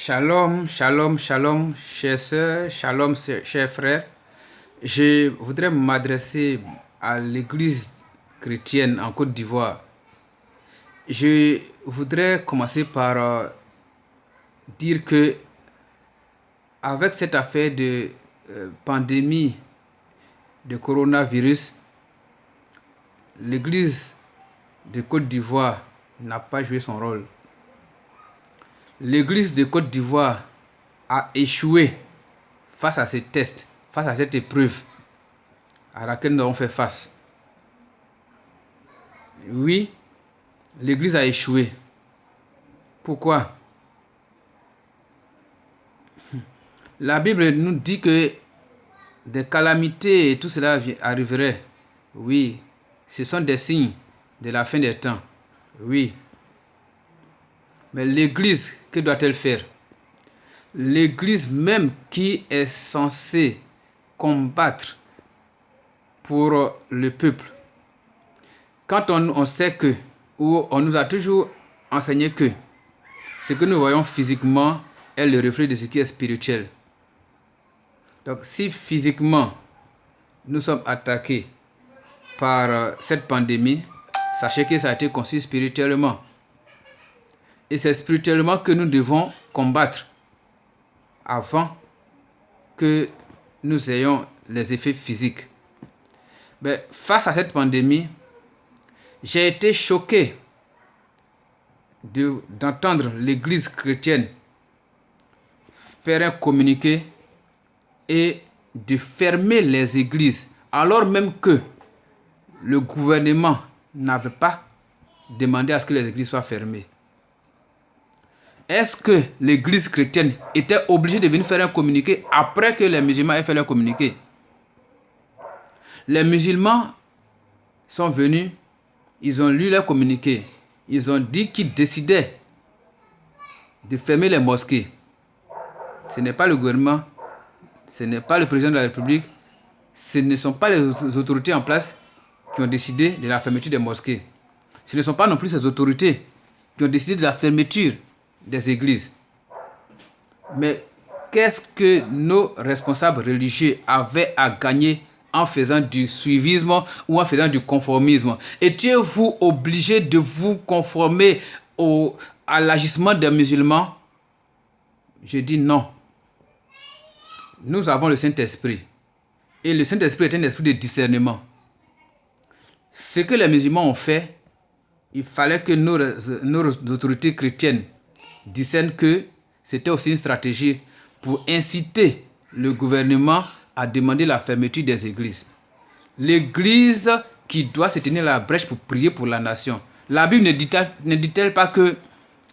Shalom, shalom, shalom, chers sœurs, shalom, chers frères. Je voudrais m'adresser à l'Église chrétienne en Côte d'Ivoire. Je voudrais commencer par dire que avec cette affaire de pandémie de coronavirus, l'Église de Côte d'Ivoire n'a pas joué son rôle. L'Église de Côte d'Ivoire a échoué face à ce test, face à cette épreuve à laquelle nous avons fait face. Oui, l'Église a échoué. Pourquoi? La Bible nous dit que des calamités et tout cela arriverait. Oui, ce sont des signes de la fin des temps. Oui. Mais l'Église, que doit-elle faire? L'Église même qui est censée combattre pour le peuple. Quand on sait que, ou on nous a toujours enseigné que ce que nous voyons physiquement est le reflet de ce qui est spirituel. Donc si physiquement nous sommes attaqués par cette pandémie, sachez que ça a été conçu spirituellement. Et c'est spirituellement que nous devons combattre avant que nous ayons les effets physiques. Mais face à cette pandémie, j'ai été choqué d'entendre l'Église chrétienne faire un communiqué et de fermer les églises, alors même que le gouvernement n'avait pas demandé à ce que les églises soient fermées. Est-ce que l'Église chrétienne était obligée de venir faire un communiqué après que les musulmans aient fait leur communiqué? Les musulmans sont venus, ils ont lu leur communiqué, ils ont dit qu'ils décidaient de fermer les mosquées. Ce n'est pas le gouvernement, ce n'est pas le président de la République, ce ne sont pas les autorités en place qui ont décidé de la fermeture des mosquées. Ce ne sont pas non plus ces autorités qui ont décidé de la fermeture des églises. Mais qu'est-ce que nos responsables religieux avaient à gagner en faisant du suivisme ou en faisant du conformisme? Étiez-vous obligé de vous conformer à l'agissement des musulmans? Je dis non. Nous avons le Saint-Esprit. Et le Saint-Esprit est un esprit de discernement. Ce que les musulmans ont fait, il fallait que nos autorités chrétiennes discernent que c'était aussi une stratégie pour inciter le gouvernement à demander la fermeture des églises. L'église qui doit se tenir la brèche pour prier pour la nation. La Bible ne dit-elle pas que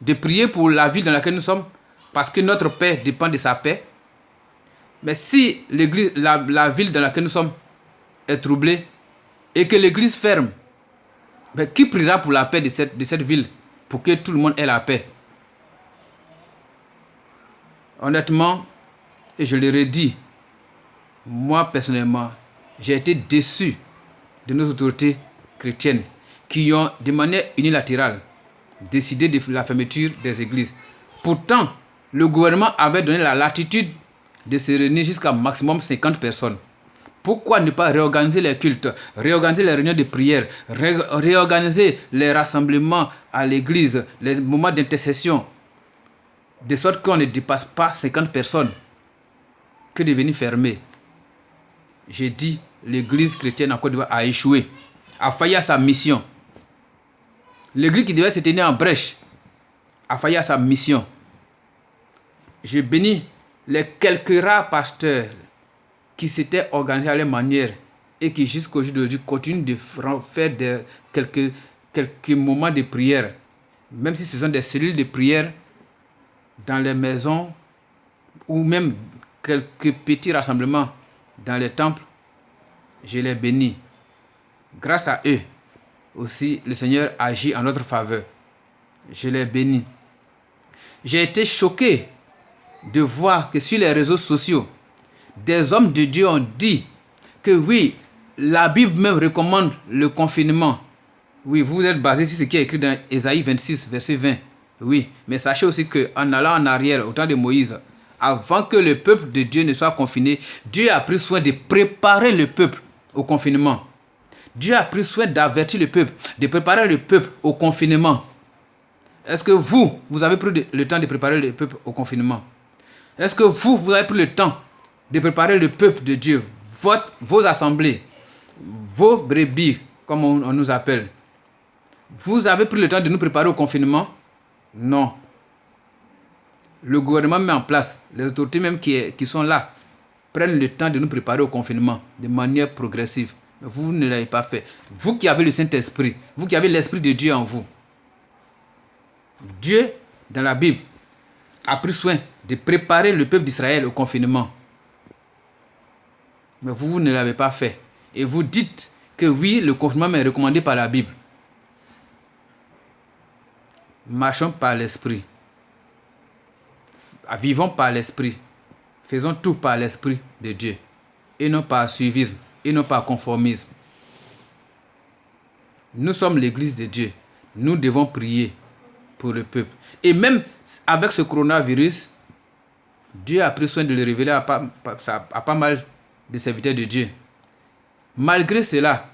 de prier pour la ville dans laquelle nous sommes parce que notre paix dépend de sa paix? Mais si l'église, la ville dans laquelle nous sommes est troublée et que l'église ferme, mais qui priera pour la paix de cette ville pour que tout le monde ait la paix? Honnêtement, et je le redis, moi personnellement, j'ai été déçu de nos autorités chrétiennes qui ont de manière unilatérale décidé de la fermeture des églises. Pourtant, le gouvernement avait donné la latitude de se réunir jusqu'à maximum 50 personnes. Pourquoi ne pas réorganiser les cultes, réorganiser les réunions de prière, réorganiser les rassemblements à l'église, les moments d'intercession, de sorte qu'on ne dépasse pas 50 personnes, que de venir fermer? J'ai dit, l'église chrétienne en Côte d'Ivoire a échoué, a failli à sa mission. L'église qui devait se tenir en brèche a failli à sa mission. Je bénis les quelques rares pasteurs qui s'étaient organisés à leur manière et qui jusqu'au jour d'aujourd'hui continuent de faire quelques moments de prière, même si ce sont des cellules de prière dans les maisons ou même quelques petits rassemblements dans les temples. Je les bénis. Grâce à eux aussi, le Seigneur agit en notre faveur. Je les bénis. J'ai été choqué de voir que sur les réseaux sociaux, des hommes de Dieu ont dit que oui, la Bible même recommande le confinement. Oui, vous êtes basé sur ce qui est écrit dans Ésaïe 26, verset 20. Oui, mais sachez aussi qu'en allant en arrière, au temps de Moïse, avant que le peuple de Dieu ne soit confiné, Dieu a pris soin de préparer le peuple au confinement. Dieu a pris soin d'avertir le peuple, de préparer le peuple au confinement. Est-ce que vous avez pris le temps de préparer le peuple au confinement? Est-ce que vous avez pris le temps de préparer le peuple de Dieu, vos assemblées, vos brebis, comme on nous appelle? Vous avez pris le temps de nous préparer au confinement? Non. Le gouvernement met en place, les autorités même qui sont là, prennent le temps de nous préparer au confinement de manière progressive. Mais vous ne l'avez pas fait. Vous qui avez le Saint-Esprit, vous qui avez l'Esprit de Dieu en vous. Dieu, dans la Bible, a pris soin de préparer le peuple d'Israël au confinement. Mais vous ne l'avez pas fait. Et vous dites que oui, le confinement est recommandé par la Bible. Marchons par l'Esprit. Vivons par l'Esprit. Faisons tout par l'Esprit de Dieu. Et non par suivisme. Et non par conformisme. Nous sommes l'Église de Dieu. Nous devons prier pour le peuple. Et même avec ce coronavirus, Dieu a pris soin de le révéler à pas mal de serviteurs de Dieu. Malgré cela,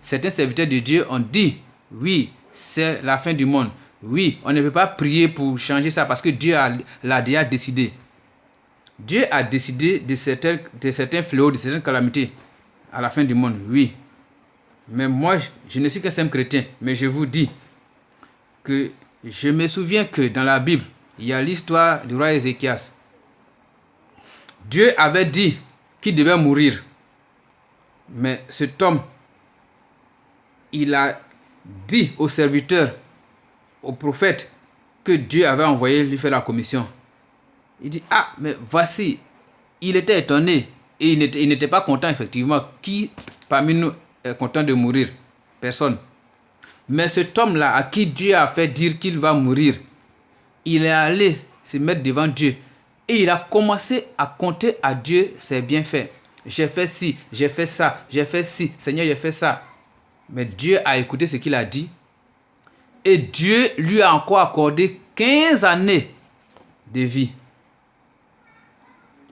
certains serviteurs de Dieu ont dit, oui, c'est la fin du monde. Oui, on ne peut pas prier pour changer ça parce que Dieu l'a déjà décidé. Dieu a décidé de certains fléaux, de certaines calamités à la fin du monde, oui. Mais moi, je ne suis qu'un simple chrétien, mais je vous dis que je me souviens que dans la Bible, il y a l'histoire du roi Ézéchias. Dieu avait dit qu'il devait mourir. Mais cet homme, il a dit aux serviteurs, aux prophètes, que Dieu avait envoyé lui faire la commission. Il dit, ah, mais voici, il était étonné et il n'était pas content, effectivement. Qui parmi nous est content de mourir? Personne. Mais cet homme-là, à qui Dieu a fait dire qu'il va mourir, il est allé se mettre devant Dieu et il a commencé à compter à Dieu ses bienfaits. J'ai fait ci, j'ai fait ça, j'ai fait ci, Seigneur, j'ai fait ça. Mais Dieu a écouté ce qu'il a dit et Dieu lui a encore accordé 15 années de vie.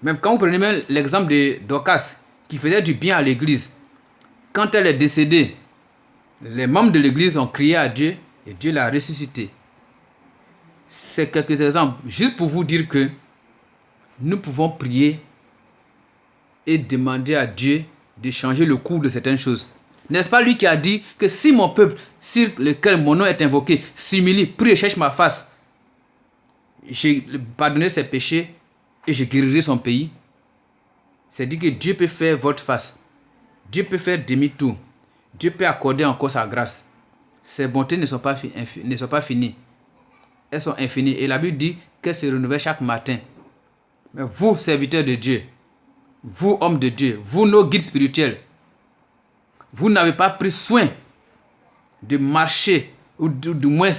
Même quand vous prenez même l'exemple de Dorcas, qui faisait du bien à l'église, quand elle est décédée, les membres de l'église ont crié à Dieu et Dieu l'a ressuscité. C'est quelques exemples, juste pour vous dire que nous pouvons prier et demander à Dieu de changer le cours de certaines choses. N'est-ce pas lui qui a dit que si mon peuple, sur lequel mon nom est invoqué, s'humilie, prie et cherche ma face, je pardonnerai ses péchés et je guérirai son pays. C'est dit que Dieu peut faire votre face. Dieu peut faire demi-tour. Dieu peut accorder encore sa grâce. Ses bontés ne sont pas finies. Elles sont infinies. Et la Bible dit qu'elles se renouvellent chaque matin. Mais vous, serviteurs de Dieu, vous, hommes de Dieu, vous, nos guides spirituels, vous n'avez pas pris soin de marcher ou du moins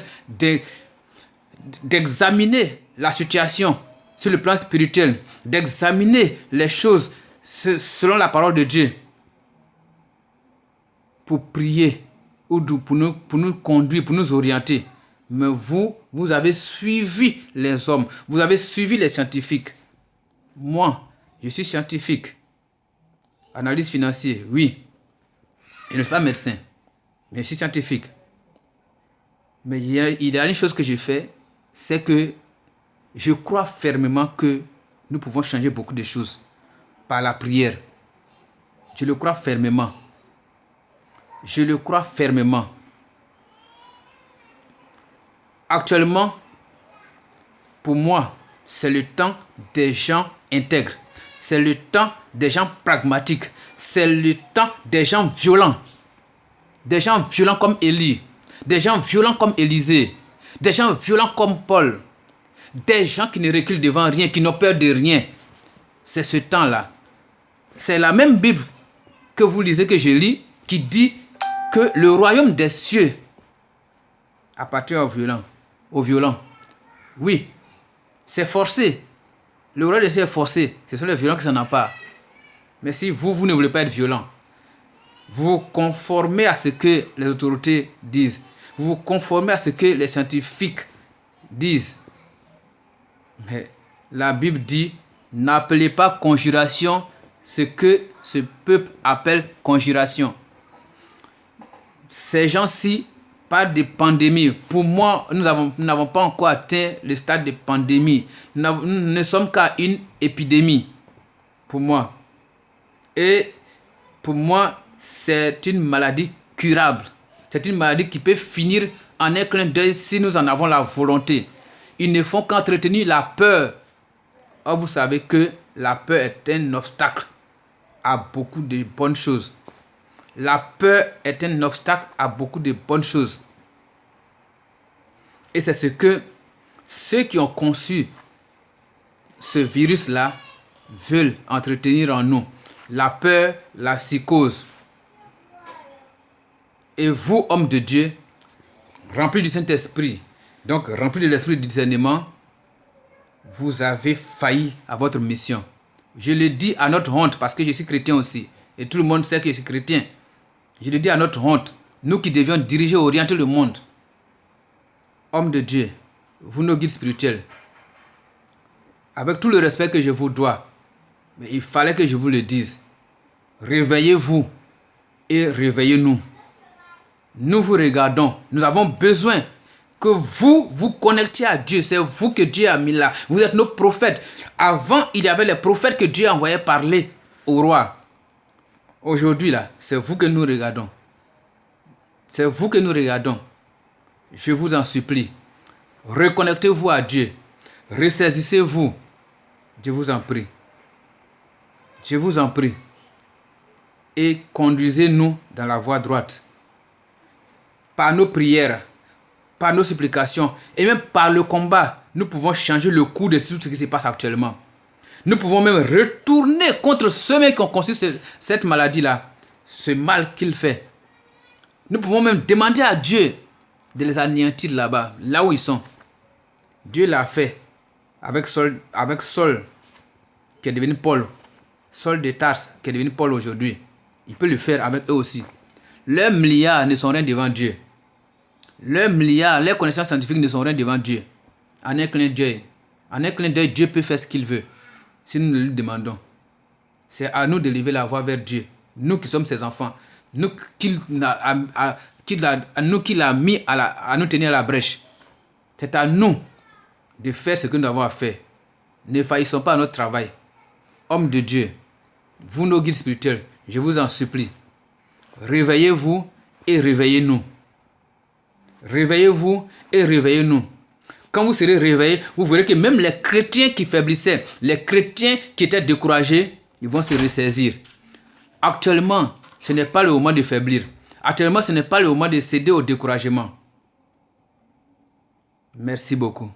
d'examiner la situation sur le plan spirituel, d'examiner les choses selon la parole de Dieu pour prier ou pour nous conduire, pour nous orienter. Mais vous avez suivi les hommes, vous avez suivi les scientifiques. Moi, je suis scientifique. Analyse financière, oui. Je ne suis pas médecin, mais je suis scientifique. Mais il y a une chose que je fais, c'est que je crois fermement que nous pouvons changer beaucoup de choses par la prière. Je le crois fermement. Je le crois fermement. Actuellement, pour moi, c'est le temps des gens intègres. C'est le temps des gens pragmatiques. C'est le temps des gens violents. Des gens violents comme Élie. Des gens violents comme Élisée. Des gens violents comme Paul. Des gens qui ne reculent devant rien, qui n'ont peur de rien. C'est ce temps-là. C'est la même Bible que vous lisez, que je lis, qui dit que le royaume des cieux appartient aux violents. Aux violents. Oui, c'est forcé. Le royaume des cieux est forcé. Ce sont les violents qui s'en emparent. Mais si vous ne voulez pas être violent, vous vous conformez à ce que les autorités disent. Vous vous conformez à ce que les scientifiques disent, mais la Bible dit, n'appelez pas conjuration ce que ce peuple appelle conjuration. Ces gens-ci parlent de pandémie. Pour moi, nous n'avons pas encore atteint le stade de pandémie. Nous ne sommes qu'à une épidémie. Pour moi. Et pour moi, c'est une maladie curable. C'est une maladie qui peut finir en un clin d'œil si nous en avons la volonté. Ils ne font qu'entretenir la peur. Or, vous savez que la peur est un obstacle à beaucoup de bonnes choses. La peur est un obstacle à beaucoup de bonnes choses. Et c'est ce que ceux qui ont conçu ce virus-là veulent entretenir en nous. La peur, la psychose. Et vous, hommes de Dieu, remplis du Saint-Esprit, donc remplis de l'esprit du discernement, vous avez failli à votre mission. Je le dis à notre honte parce que je suis chrétien aussi. Et tout le monde sait que je suis chrétien. Je le dis à notre honte. Nous qui devions diriger, orienter le monde. Hommes de Dieu, vous nos guides spirituels, avec tout le respect que je vous dois, mais il fallait que je vous le dise. Réveillez-vous et réveillez-nous. Nous vous regardons. Nous avons besoin que vous vous connectiez à Dieu. C'est vous que Dieu a mis là. Vous êtes nos prophètes. Avant, il y avait les prophètes que Dieu envoyait parler au roi. Aujourd'hui, là, c'est vous que nous regardons. C'est vous que nous regardons. Je vous en supplie. Reconnectez-vous à Dieu. Ressaisissez-vous. Je vous en prie. Je vous en prie. Et conduisez-nous dans la voie droite. Par nos prières, par nos supplications et même par le combat, nous pouvons changer le cours de tout ce qui se passe actuellement. Nous pouvons même retourner contre ceux qui ont conçu cette maladie-là, ce mal qu'il fait. Nous pouvons même demander à Dieu de les anéantir là-bas, là où ils sont. Dieu l'a fait avec Saul qui est devenu Paul. Saul de Tarse qui est devenu Paul aujourd'hui. Il peut le faire avec eux aussi. Leurs milliards ne sont rien devant Dieu. Leurs milliards, leurs connaissances scientifiques ne sont rien devant Dieu. En un clin d'œil. En un clin d'œil, Dieu peut faire ce qu'il veut. Si nous le lui demandons. C'est à nous de lever la voix vers Dieu. Nous qui sommes ses enfants. Nous qu'il a mis à nous tenir à la brèche. C'est à nous de faire ce que nous avons à faire. Ne faillissons pas à notre travail. Hommes de Dieu, vous nos guides spirituels, je vous en supplie. Réveillez-vous et réveillez-nous. Réveillez-vous et réveillez-nous. Quand vous serez réveillés, vous verrez que même les chrétiens qui faiblissaient, les chrétiens qui étaient découragés, ils vont se ressaisir. Actuellement, ce n'est pas le moment de faiblir. Actuellement, ce n'est pas le moment de céder au découragement. Merci beaucoup.